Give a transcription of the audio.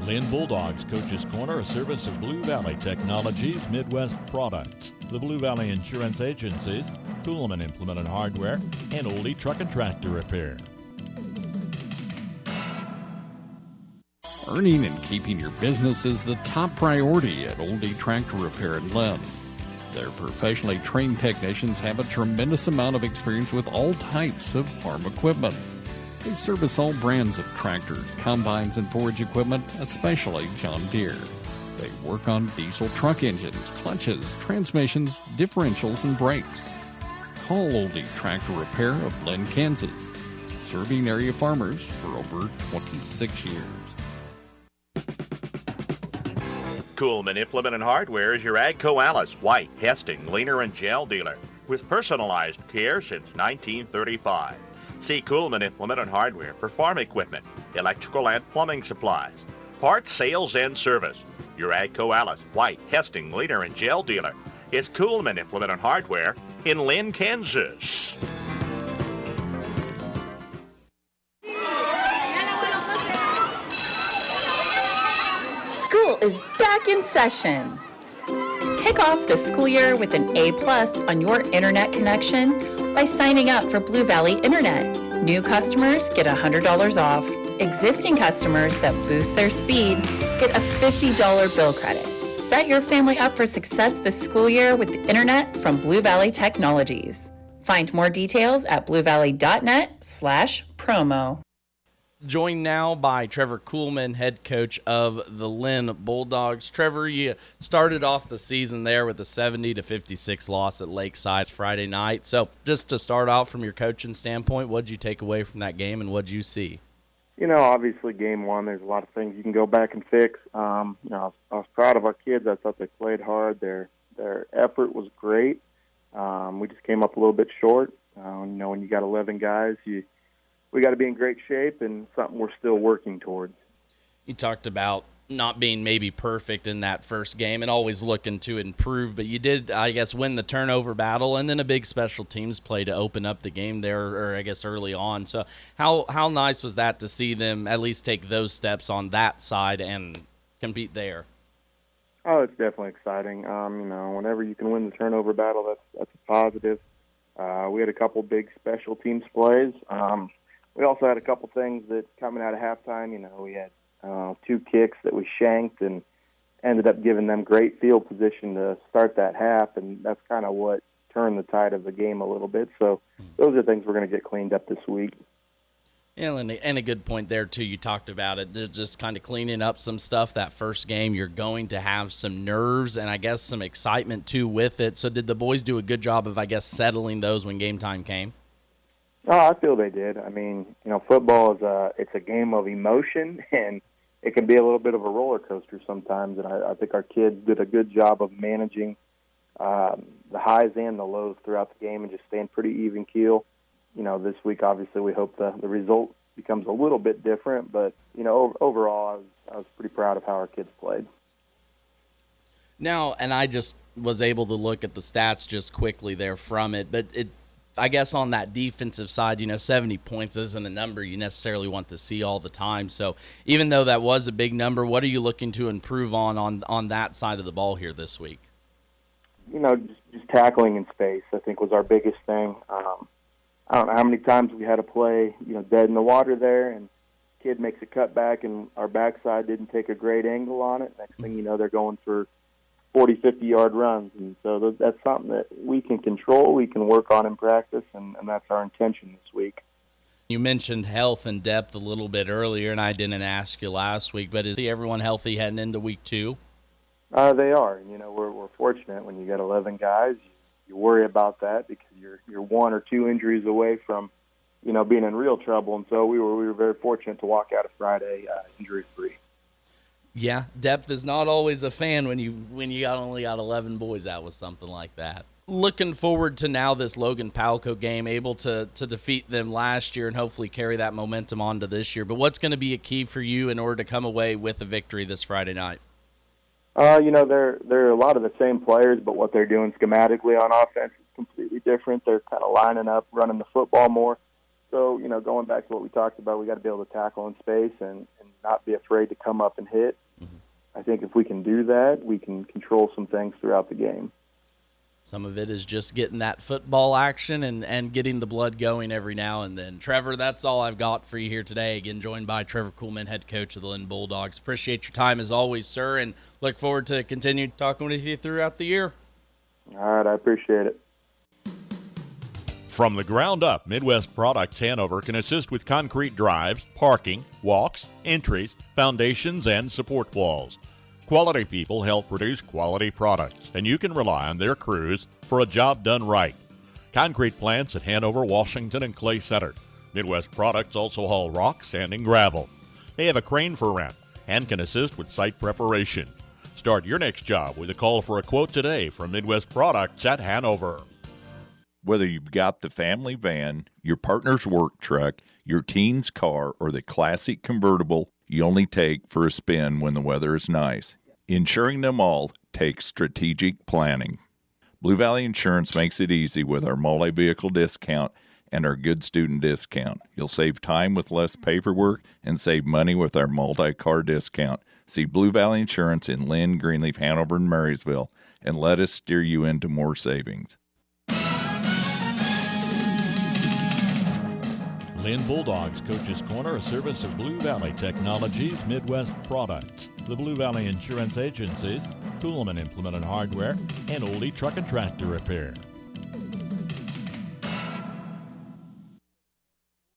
Linn Bulldogs Coach's Corner, a service of Blue Valley Technologies, Midwest Products, the Blue Valley Insurance Agencies, Kuhlman Implement and Hardware, and Oldie Truck and Tractor Repair. Earning and keeping your business is the top priority at Oldie Tractor Repair in Linn. Their professionally trained technicians have a tremendous amount of experience with all types of farm equipment. They service all brands of tractors, combines, and forage equipment, especially John Deere. They work on diesel truck engines, clutches, transmissions, differentials, and brakes. Call Oldie Tractor Repair of Linn, Kansas, serving area farmers for over 26 years. Kuhlman Implement and Hardware is your AGCO Alice, White, Hesting, Leaner, and Gel dealer with personalized care since 1935. See Kuhlman Implement and Hardware for farm equipment, electrical and plumbing supplies, parts, sales, and service. Your AGCO Alice, White, Hesting, Leaner, and Gel dealer is Kuhlman Implement and Hardware in Linn, Kansas. School is back in session. Kick off the school year with an A+ on your internet connection by signing up for Blue Valley Internet. New customers get $100 off. Existing customers that boost their speed get a $50 bill credit. Set your family up for success this school year with the internet from Blue Valley Technologies. Find more details at bluevalley.net/promo. Joined now by Trevor Kuhlman, head coach of the Linn Bulldogs. Trevor, you started off the season there with a 70-56 loss at Lakeside Friday night. So just to start out from your coaching standpoint, what did you take away from that game and what did you see? You know, obviously game one, there's a lot of things you can go back and fix. I was proud of our kids. I thought they played hard. Their effort was great. We just came up a little bit short. When you got 11 guys, we got to be in great shape and something we're still working towards. You talked about not being maybe perfect in that first game and always looking to improve, but you did, I guess, win the turnover battle and then a big special teams play to open up the game there, or I guess early on. So how nice was that to see them at least take those steps on that side and compete there? Oh, it's definitely exciting. Whenever you can win the turnover battle, that's a positive. We had a couple big special teams plays. We also had a couple things that coming out of halftime, we had 2 kicks that we shanked and ended up giving them great field position to start that half, and that's kind of what turned the tide of the game a little bit. So those are things we're going to get cleaned up this week. Yeah, and a good point there, too. You talked about it, just kind of cleaning up some stuff that first game. You're going to have some nerves and, I guess, some excitement, too, with it. So did the boys do a good job of, I guess, settling those when game time came? Oh, I feel they did. I mean, football it's a game of emotion, and it can be a little bit of a roller coaster sometimes. And I think our kids did a good job of managing the highs and the lows throughout the game and just staying pretty even keel. This week, obviously, we hope the result becomes a little bit different. But, overall, I was pretty proud of how our kids played. Now, and I just was able to look at the stats just quickly there from it, but I guess on that defensive side, 70 points isn't a number you necessarily want to see all the time. So even though that was a big number, what are you looking to improve on that side of the ball here this week? Just tackling in space, I think, was our biggest thing. I don't know how many times we had to play, dead in the water there, and kid makes a cutback, and our backside didn't take a great angle on it. Next thing you know, they're going for 40, 50-yard runs. And so that's something that we can control, we can work on in practice, and that's our intention this week. You mentioned health and depth a little bit earlier, and I didn't ask you last week, but is everyone healthy heading into week 2? They are. We're fortunate when you got 11 guys. You worry about that because you're 1 or 2 injuries away from, being in real trouble. And so we were very fortunate to walk out of Friday injury-free. Yeah, depth is not always a fan when you only got 11 boys out with something like that. Looking forward to now this Logan Palco game, able to defeat them last year and hopefully carry that momentum on to this year. But what's going to be a key for you in order to come away with a victory this Friday night? They're a lot of the same players, but what they're doing schematically on offense is completely different. They're kind of lining up, running the football more. So, going back to what we talked about, we got to be able to tackle in space and not be afraid to come up and hit. I think if we can do that, we can control some things throughout the game. Some of it is just getting that football action and getting the blood going every now and then. Trevor, that's all I've got for you here today. Again, joined by Trevor Kuhlman, head coach of the Linn Bulldogs. Appreciate your time as always, sir, and look forward to continue talking with you throughout the year. All right, I appreciate it. From the ground up, Midwest Products Hanover can assist with concrete drives, parking, walks, entries, foundations, and support walls. Quality people help produce quality products, and you can rely on their crews for a job done right. Concrete plants at Hanover, Washington, and Clay Center. Midwest Products also haul rock, sand, and gravel. They have a crane for rent and can assist with site preparation. Start your next job with a call for a quote today from Midwest Products at Hanover. Whether you've got the family van, your partner's work truck, your teen's car, or the classic convertible you only take for a spin when the weather is nice, insuring them all takes strategic planning. Blue Valley Insurance makes it easy with our multi-vehicle discount and our good student discount. You'll save time with less paperwork and save money with our multi-car discount. See Blue Valley Insurance in Lynn, Greenleaf, Hanover, and Marysville, and let us steer you into more savings. Linn Bulldogs Coach's Corner, a service of Blue Valley Technologies, Midwest Products, the Blue Valley Insurance Agencies, Kuhlman Implement and Hardware, and Oldie Truck and Tractor Repair.